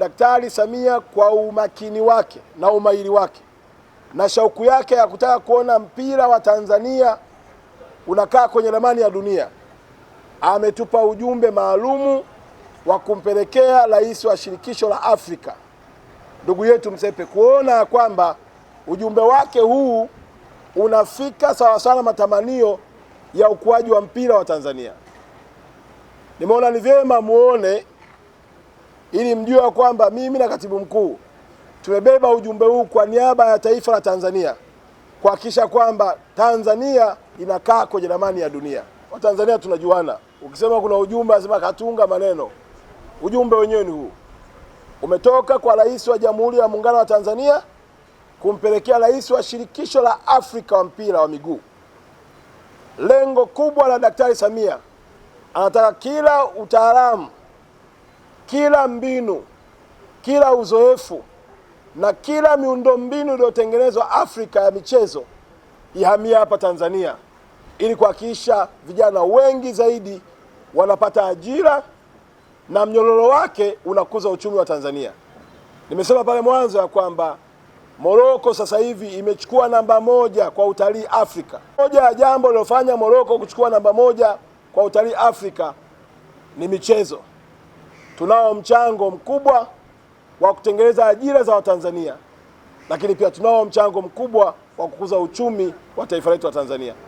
Daktari Samia kwa umakini wake na umahiri wake na shauku yake ya kutaka kuona mpira wa Tanzania unakaa kwenye ramani ya dunia, ametupa ujumbe maalumu wa kumpelekea rais wa shirikisho la Afrika ndugu yetu Msepe, kuona kwamba ujumbe wake huu unafika sawa sana matamanio ya ukuaji wa mpira wa Tanzania. Nimeona ni vyema muone ili mjue kwamba mimi na katibu mkuu tumebeba ujumbe huu kwa niaba ya taifa la Tanzania, kuhakikisha kwamba Tanzania inakaa kwenye ramani ya dunia. Watanzania tunajuana, ukisema kuna ujumbe lazima katunga maneno. Ujumbe wenyewe ni huu, umetoka kwa rais wa Jamhuri ya Muungano wa Tanzania kumpelekea rais wa shirikisho la Afrika wa mpira wa miguu. Lengo kubwa la Daktari Samia, anataka kila utaalamu, kila mbinu, kila uzoefu na kila miundombinu iliyotengenezwa Afrika ya michezo ihamia hapa Tanzania, ili kuhakikisha vijana wengi zaidi wanapata ajira na mnyororo wake unakuza uchumi wa Tanzania. Nimesema pale mwanzo ya kwamba Morocco sasa hivi imechukua namba moja kwa utalii Afrika. Moja ya jambo lilofanya Morocco kuchukua namba moja kwa utalii Afrika ni michezo. Tunao mchango mkubwa wa kutengeneza ajira za Watanzania, lakini pia tunao mchango mkubwa wa kukuza uchumi wa taifa letu la Tanzania.